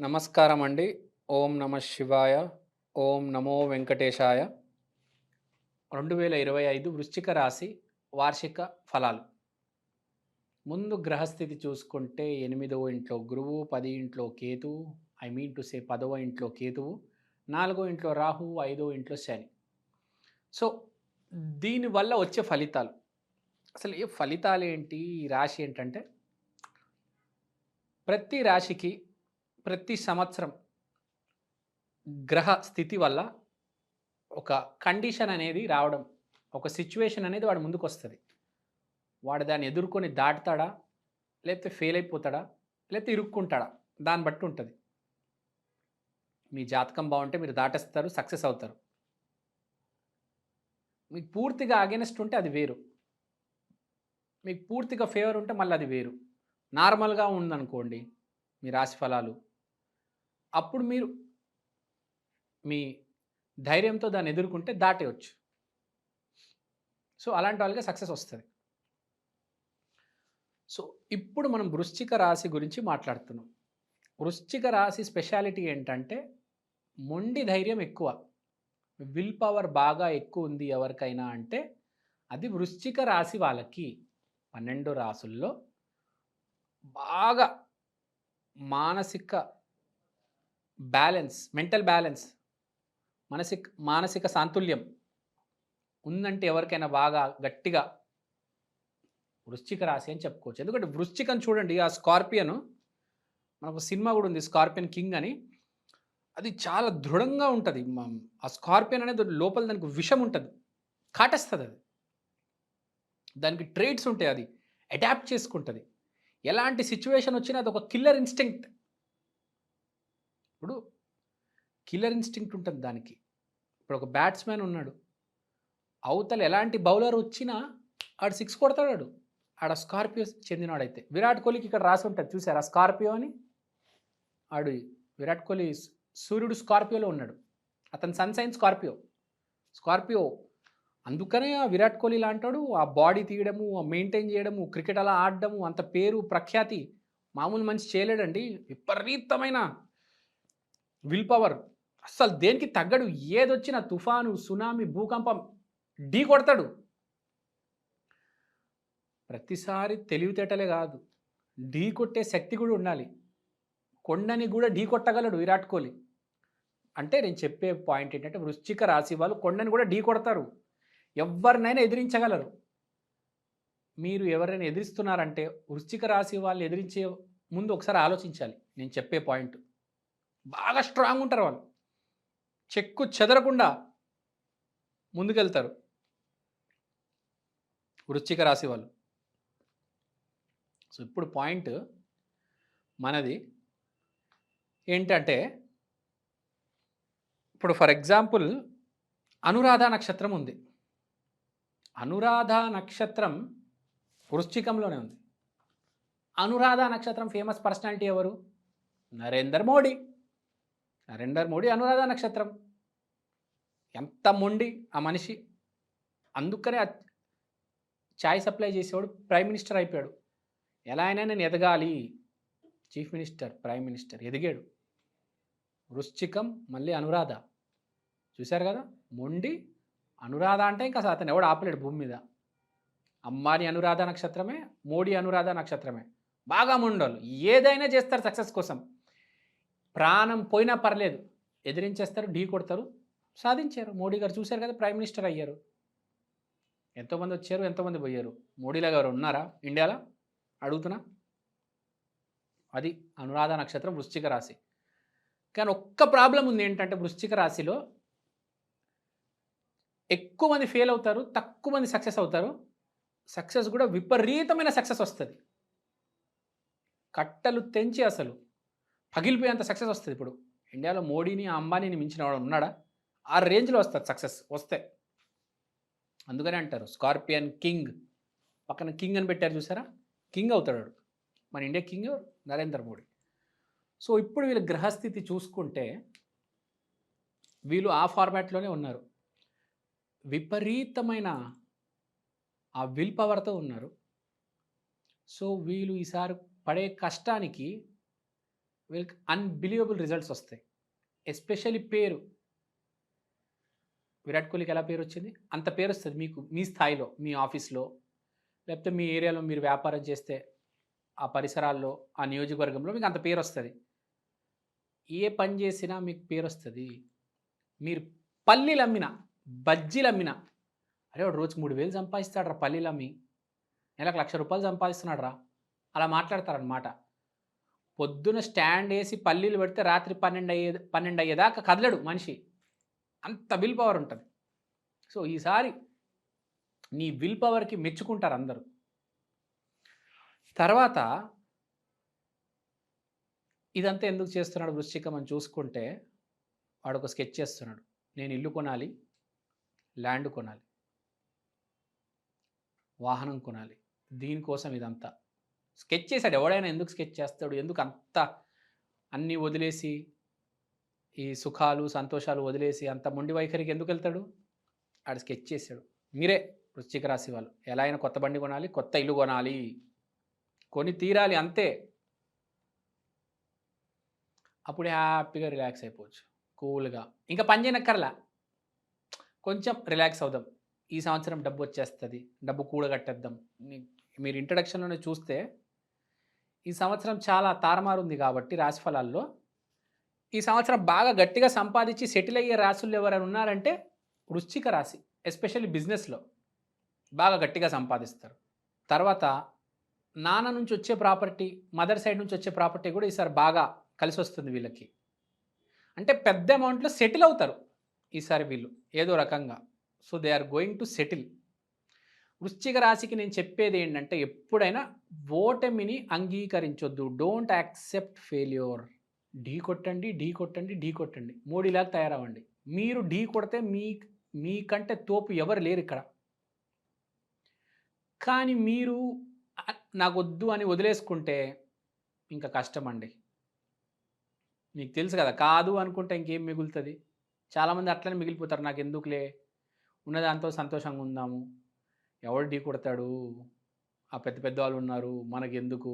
నమస్కారం అండి. ఓం నమ శివాయ. ఓం నమో వెంకటేశాయ. 2025 వృశ్చిక రాశి వార్షిక ఫలాలు. ముందు గ్రహస్థితి చూసుకుంటే 8వ ఇంట్లో గురువు, 10 ఇంట్లో కేతువు, ఐ మీన్ టు సే 10వ ఇంట్లో కేతువు, 4వ ఇంట్లో రాహువు, 5వ ఇంట్లో శని. సో, దీనివల్ల వచ్చే ఫలితాలు. అసలు ఈ ఫలితాలేంటి? ఈ రాశి ఏంటంటే, ప్రతి రాశికి ప్రతి సంవత్సరం గ్రహ స్థితి వల్ల ఒక కండిషన్ అనేది రావడం, ఒక సిచ్యువేషన్ అనేది వాడి ముందుకొస్తది. వాడు దాన్ని ఎదుర్కొని దాటుతాడా? లేకపోతే ఫెయిల్ అయిపోతాడా? లేకపోతే ఇరుక్కుంటాడా? దాన్ని బట్టి ఉంటది. మీ జాతకం బావుంటే మీరు దాటేస్తారు, సక్సెస్ అవుతారు. మీకు పూర్తిగా అగైనెస్ట్ ఉంటే అది వేరు. మీకు పూర్తిగా ఫేవర్ ఉంటే మళ్ళీ అది వేరు. నార్మల్‌గా ఉందనుకోండి మీ రాశి ఫలాలు, అప్పుడు మీరు మీ ధైర్యంతో దాన్ని ఎదుర్కొంటే దాటేయొచ్చు. సో, అలాంటి వాళ్ళకే సక్సెస్ వస్తది. సో, ఇప్పుడు మనం వృశ్చిక రాశి గురించి మాట్లాడుతున్నాం. వృశ్చిక రాశి స్పెషాలిటీ ఏంటంటే, మొండి ధైర్యం ఎక్కువ. విల్ పవర్ బాగా ఎక్కువ ఉంది ఎవరికైనా అంటే, అది వృశ్చిక రాశి వాళ్ళకి. 12 రాసుల్లో బాగా మానసిక బ్యాలెన్స్, మెంటల్ బ్యాలెన్స్, మానసిక సాంతుల్యం ఉందంటే ఎవరికైనా బాగా గట్టిగా వృశ్చిక రాశి అని చెప్పుకోవచ్చు. ఎందుకంటే వృశ్చికం చూడండి, ఆ స్కార్పియన్, మనకు సినిమా కూడా ఉంది 'స్కార్పియన్ కింగ్' అని. అది చాలా దృఢంగా ఉంటది. ఆ స్కార్పియన్ అనేది లోపల దానికి విషం ఉంటది. కాటేస్తది అది. దానికి ట్రేట్స్ ఉంటాయి. అది అడాప్ట్ చేసుకుంటది. ఎలాంటి సిట్యుయేషన్ వచ్చినా అదొక కిల్లర్ ఇన్‌స్టింక్ట్. ఇప్పుడు కిల్లర్ ఇన్‌స్టింక్ట్ ఉంటది దానికి. ఇప్పుడు ఒక బ్యాట్స్‌మన్ ఉన్నాడు. అవతల ఎలాంటి బౌలర్ వచ్చినా ఆడు 6 కొడతాడు ఆడు. ఆడ స్కార్పియో చెందినవాడైతే. విరాట్ కోహ్లీకి ఇక్కడ రాసి ఉంటది చూసారా స్కార్పియో అని? ఆడు విరాట్ కోహ్లీ సూర్యుడు స్కార్పియోలో ఉన్నాడు. అతని సన్ సైన్ స్కార్పియో. స్కార్పియో అందుకనే ఆ విరాట్ కోహ్లీ లాంటోడు ఆ బాడీ తీయడము, మెయింటైన్ చేయడము, క్రికెట్ అలా ఆడడము, అంత పేరు ప్రఖ్యాతి మామూలు మనిషి చేయలేడండి. విపరీతమైన విల్ పవర్. అస్సలు దేనికి తగ్గడు. ఏదొచ్చినా తుఫాను, సునామీ, భూకంపం ఢీ కొడతాడు. ప్రతిసారి తెలివితేటలే కాదు, ఢీ కొట్టే శక్తి కూడా ఉండాలి. కొండని కూడా ఢీ కొట్టగలడు విరాట్ కోహ్లీ. అంటే నేను చెప్పే పాయింట్ ఏంటంటే, వృశ్చిక రాశి వాళ్ళు కొండని కూడా ఢీ కొడతారు. ఎవరినైనా ఎదిరించగలరు. మీరు ఎవరైనా ఎదిరిస్తున్నారంటే వృశ్చిక రాశి వాళ్ళు ఎదిరించే ముందు ఒకసారి ఆలోచించాలి. నేను చెప్పే పాయింట్. బాగా స్ట్రాంగ్ ఉంటారు వాళ్ళు. చెక్కు చెదరకుండా ముందుకెళ్తారు వృశ్చిక రాశి వాళ్ళు. సో, ఇప్పుడు పాయింట్ మనది ఏంటంటే, ఇప్పుడు ఫర్ ఎగ్జాంపుల్ అనురాధ నక్షత్రం ఉంది. అనురాధ నక్షత్రం వృశ్చికంలోనే ఉంది. అనురాధ నక్షత్రం ఫేమస్ పర్సనాలిటీ ఎవరు? నరేందర్ మోడీ. నరేందర్ మోడీ అనురాధ నక్షత్రం. ఎంత మొండి ఆ మనిషి. అందుకనే చాయ్ సప్లై చేసేవాడు ప్రైమ్ మినిస్టర్ అయిపోయాడు. ఎలా అయినా నేను ఎదగాలి, చీఫ్ మినిస్టర్, ప్రైమ్ మినిస్టర్ ఎదిగాడు. వృశ్చికం మళ్ళీ అనురాధ. చూశారు కదా, మొండి అనురాధ అంటే ఇంకా అతను ఎవడు ఆపలేడు భూమి మీద. అంబానీ అనురాధ నక్షత్రమే, మోడీ అనురాధ నక్షత్రమే. బాగా మొండోళ్ళు ఏదైనా చేస్తారు సక్సెస్ కోసం. ప్రాణం పోయినా పర్లేదు, ఎదిరించేస్తారు, ఢీ కొడతారు, సాధించారు. మోడీ గారు చూశారు కదా, ప్రైమ్ మినిస్టర్ అయ్యారు. ఎంతోమంది వచ్చారు, ఎంతోమంది పోయారు. మోడీలా గారు ఉన్నారా ఇండియాలో అడుగుతున్నా? అది అనురాధ నక్షత్రం వృశ్చిక రాశి. కానీ ఒక్క ప్రాబ్లం ఉంది ఏంటంటే, వృశ్చిక రాశిలో ఎక్కువ మంది ఫెయిల్ అవుతారు, తక్కువ మంది సక్సెస్ అవుతారు. సక్సెస్ కూడా విపరీతమైన సక్సెస్ వస్తుంది. కట్టలు తెంచి అసలు పగిలిపోయేంత సక్సెస్ వస్తుంది. ఇప్పుడు ఇండియాలో మోడీని, అంబానీని మించిన వాడు ఉన్నాడా? ఆ రేంజ్లో వస్తుంది సక్సెస్ వస్తే. అందుకనే అంటారు స్కార్పియన్ కింగ్. పక్కన కింగ్ అని పెట్టారు చూసారా, కింగ్ అవుతాడు. మన India king Narendra Modi. So, ఇప్పుడు వీళ్ళ గ్రహస్థితి చూసుకుంటే వీళ్ళు ఆ ఫార్మాట్లోనే ఉన్నారు. విపరీతమైన ఆ విల్ పవర్తో ఉన్నారు. సో, వీళ్ళు ఈసారి పడే కష్టానికి వీళ్ళకి అన్బిలీవబుల్ రిజల్ట్స్ వస్తాయి. ఎస్పెషల్లీ పేరు. విరాట్ కోహ్లీకి ఎలా పేరు వచ్చింది? అంత పేరు వస్తుంది మీకు మీ స్థాయిలో, మీ ఆఫీస్లో, లేకపోతే మీ ఏరియాలో మీరు వ్యాపారం చేస్తే ఆ పరిసరాల్లో, ఆ నియోజకవర్గంలో మీకు అంత పేరు వస్తుంది. ఏ పని చేసినా మీకు పేరు వస్తుంది. మీరు పల్లీలు అమ్మినా, బజ్జీలు అమ్మినా, అరే వాడు రోజుకి 3,000 సంపాదిస్తాడు రా, పల్లీలు అమ్మి నెలకు ₹1,00,000 సంపాదిస్తున్నాడు రా, అలా మాట్లాడతారనమాట. పొద్దున స్టాండ్ వేసి పల్లీలు పెడితే రాత్రి 12 అయ్యేదాకా కదలడు మనిషి. అంత విల్ పవర్ ఉంటుంది. సో ఈసారి నీ విల్ పవర్కి మెచ్చుకుంటారు అందరూ. తర్వాత ఇదంతా ఎందుకు చేస్తున్నాడు వృశ్చికం అని చూసుకుంటే, వాడు ఒక స్కెచ్ చేస్తున్నాడు. నేను ఇల్లు కొనాలి, ల్యాండ్ కొనాలి, వాహనం కొనాలి, దీనికోసం ఇదంతా స్కెచ్ చేశాడు. ఎవడైనా ఎందుకు స్కెచ్ చేస్తాడు? ఎందుకు అంత అన్నీ వదిలేసి, ఈ సుఖాలు సంతోషాలు వదిలేసి అంత మొండి వైఖరికి ఎందుకు వెళ్తాడు? ఆడు స్కెచ్ చేశాడు. మీరే వృశ్చిక రాశి వాళ్ళు ఎలా అయినా కొత్త బండి కొనాలి, కొత్త ఇల్లు కొనాలి, కొని తీరాలి, అంతే. అప్పుడు హ్యాపీగా రిలాక్స్ అయిపోవచ్చు, కూల్గా. ఇంకా పని చేయనక్కర్లా, కొంచెం రిలాక్స్ అవుదాం. ఈ సంవత్సరం డబ్బు వచ్చేస్తుంది, డబ్బు కూడగట్టేద్దాం. మీరు ఇంట్రడక్షన్లోనే చూస్తే ఈ సంవత్సరం చాలా తారుమారుంది కాబట్టి రాశిఫలాల్లో ఈ సంవత్సరం బాగా గట్టిగా సంపాదించి సెటిల్ అయ్యే రాశులు ఎవరైనా ఉన్నారంటే వృశ్చిక రాశి. ఎస్పెషల్లీ బిజినెస్లో బాగా గట్టిగా సంపాదిస్తారు. తర్వాత నాన్న నుంచి వచ్చే ప్రాపర్టీ, మదర్ సైడ్ నుంచి వచ్చే ప్రాపర్టీ కూడా ఈసారి బాగా కలిసి వస్తుంది వీళ్ళకి. అంటే పెద్ద అమౌంట్లో సెటిల్ అవుతారు ఈసారి వీళ్ళు ఏదో రకంగా. So they are going to settle. వృశ్చిక రాశికి నేను చెప్పేది ఏంటంటే, ఎప్పుడైనా ఓటమిని అంగీకరించొద్దు. Don't accept failure. ఢీ కొట్టండి, ఢీ కొట్టండి, ఢీ కొట్టండి, మోడీలాగా తయారవ్వండి. మీరు ఢీ కొడితే మీకంటే తోపు ఎవరు లేరు ఇక్కడ. కానీ మీరు నాకు వద్దు అని వదిలేసుకుంటే ఇంకా కష్టం అండి. మీకు తెలుసు కదా, కాదు అనుకుంటే ఇంకేం మిగులుతుంది? చాలామంది అట్లనే మిగిలిపోతారు. నాకు ఎందుకులే, ఉన్నదాంతో సంతోషంగా ఉందాము, ఎవడు ఢీ కొడతాడు, ఆ పెద్ద పెద్ద వాళ్ళు ఉన్నారు, మనకెందుకు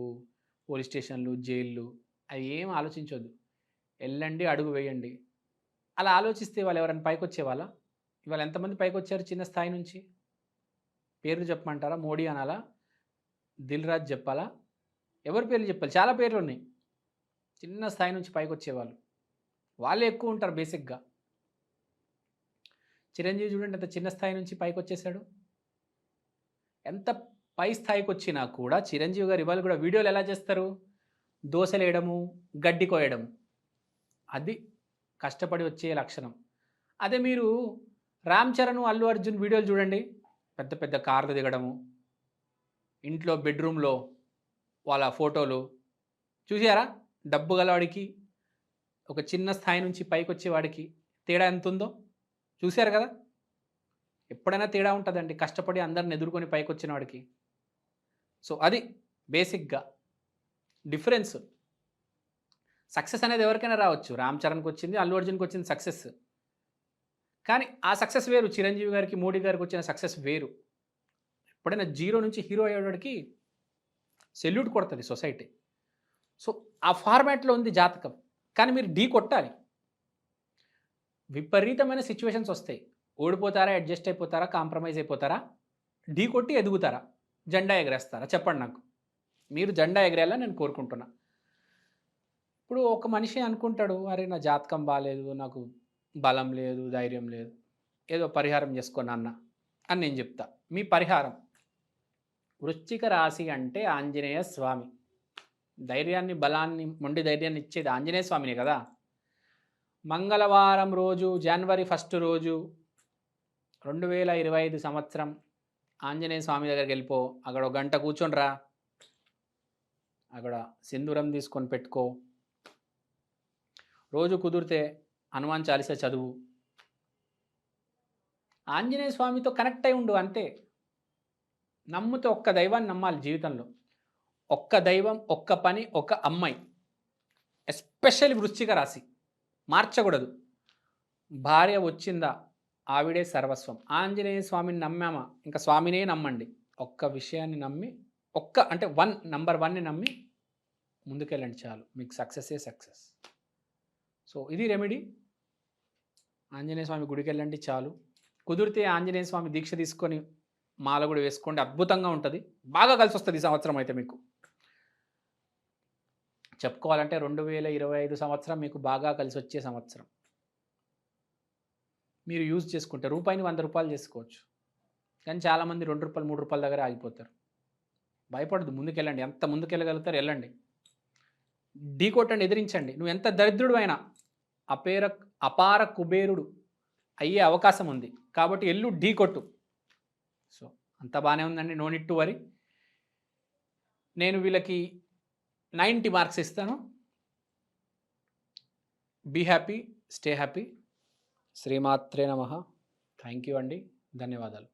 పోలీస్ స్టేషన్లు, జైళ్ళు, అవి ఏం ఆలోచించొద్దు. వెళ్ళండి, అడుగు వేయండి. అలా ఆలోచిస్తే వాళ్ళు ఎవరైనా పైకి వచ్చేవాళ్ళ? ఇవాళ ఎంతమంది పైకి వచ్చారు చిన్న స్థాయి నుంచి? పేర్లు చెప్పమంటారా? మోడీ అనాలా? దిల్ రాజు చెప్పాలా? ఎవరి పేర్లు చెప్పాలి? చాలా పేర్లు ఉన్నాయి. చిన్న స్థాయి నుంచి పైకి వచ్చేవాళ్ళు వాళ్ళే ఎక్కువ ఉంటారు బేసిక్గా. చిరంజీవి చూడండి, అంత చిన్న స్థాయి నుంచి పైకి వచ్చేసాడు. ఎంత పై స్థాయికి వచ్చినా కూడా చిరంజీవి గారు ఇవాళ కూడా వీడియోలు ఎలా చేస్తారు? దోశలు వేయడము, గడ్డి కోయడము, అది కష్టపడి వచ్చే లక్షణం. అదే మీరు రామ్ చరణ్, అల్లు అర్జున్ వీడియోలు చూడండి, పెద్ద పెద్ద కార్లు దిగడము, ఇంట్లో బెడ్రూమ్లో వాళ్ళ ఫోటోలు చూసారా? డబ్బు గలవాడికి, ఒక చిన్న స్థాయి నుంచి పైకి వచ్చేవాడికి తేడా ఎంత ఉందో చూశారు కదా. ఎప్పుడైనా తేడా ఉంటుందండి కష్టపడి అందరిని ఎదుర్కొని పైకి వచ్చిన వాడికి. సో అది బేసిక్గా డిఫరెన్స్. సక్సెస్ అనేది ఎవరికైనా రావచ్చు. రామ్ చరణ్కి వచ్చింది, అల్లు అర్జున్కి వచ్చింది సక్సెస్. కానీ ఆ సక్సెస్ వేరు. చిరంజీవి గారికి, మోడీ గారికి వచ్చిన సక్సెస్ వేరు. ఎప్పుడైనా జీరో నుంచి హీరో అయ్యేవాడికి సెల్యూట్ కొడుతుంది సొసైటీ. సో ఆ ఫార్మాట్లో ఉంది జాతకం. కానీ మీరు ఢీ కొట్టాలి. విపరీతమైన సిచ్యువేషన్స్ వస్తాయి. ఓడిపోతారా, అడ్జస్ట్ అయిపోతారా, కాంప్రమైజ్ అయిపోతారా, ఢీ కొట్టి ఎదుగుతారా, జెండా ఎగరేస్తారా? చెప్పండి నాకు. మీరు జెండా ఎగరేయాలని నేను కోరుకుంటున్నా. ఇప్పుడు ఒక మనిషి అనుకుంటాడు, అరే నా జాతకం బాగాలేదు, నాకు బలం లేదు, ధైర్యం లేదు, ఏదో పరిహారం చేసుకోను అన్న అని నేను చెప్తా. మీ పరిహారం వృశ్చిక రాశి అంటే ఆంజనేయ స్వామి. ధైర్యాన్ని, బలాన్ని, మొండి ధైర్యాన్ని ఇచ్చేది ఆంజనేయ స్వామినే కదా. మంగళవారం రోజు, జనవరి 1 రోజు 2025 సంవత్సరం ఆంజనేయ స్వామి దగ్గరికి వెళ్ళిపో. అక్కడ ఒక గంట కూర్చొనిరా, అక్కడ సింధూరం తీసుకొని పెట్టుకో. రోజు కుదిరితే హనుమాన్ చాలీసా చదువు. ఆంజనేయ స్వామితో కనెక్ట్ అయి ఉండు అంతే. నమ్ముతే ఒక్క దైవాన్ని నమ్మాలి జీవితంలో. ఒక్క దైవం, ఒక్క పని, ఒక అమ్మాయి. ఎస్పెషల్లీ వృశ్చిక రాశి మార్చకూడదు. భార్య వచ్చిందా, ఆవిడే సర్వస్వం. ఆంజనేయ స్వామిని నమ్మామా, ఇంకా స్వామినే నమ్మండి. ఒక్క విషయాన్ని నమ్మి, నంబర్ 1ని నమ్మి ముందుకెళ్ళండి చాలు, మీకు సక్సెస్సే సక్సెస్. సో ఇది రెమెడీ. ఆంజనేయ స్వామి గుడికి వెళ్ళండి చాలు. కుదిరితే ఆంజనేయ స్వామి దీక్ష తీసుకొని మాల కూడా వేసుకోండి, అద్భుతంగా ఉంటుంది, బాగా కలిసి వస్తుంది ఈ సంవత్సరం అయితే మీకు. చెప్పుకోవాలంటే 2025 సంవత్సరం మీకు బాగా కలిసి వచ్చే సంవత్సరం. మీరు యూజ్ చేసుకుంటే రూపాయిని 100 రూపాయలు చేసుకోవచ్చు. కానీ చాలామంది 2 రూపాయలు 3 రూపాయల దగ్గర ఆగిపోతారు. భయపడదు, ముందుకెళ్ళండి, ఎంత ముందుకెళ్ళగలుగుతారు వెళ్ళండి. ఢీకొట్టండి, ఎదిరించండి. నువ్వు ఎంత దరిద్రుడు అయినా అపార కుబేరుడు అయ్యే అవకాశం ఉంది. కాబట్టి ఎల్లు ఢీకొట్టు. సో అంత బాగానే ఉందండి, నో నీడ్ టు వరీ. నేను వీళ్ళకి 90 మార్క్స్ ఇస్తాను. Be happy, stay happy. శ్రీమాత్రే నమః. థ్యాంక్ యూ అండి, ధన్యవాదాలు.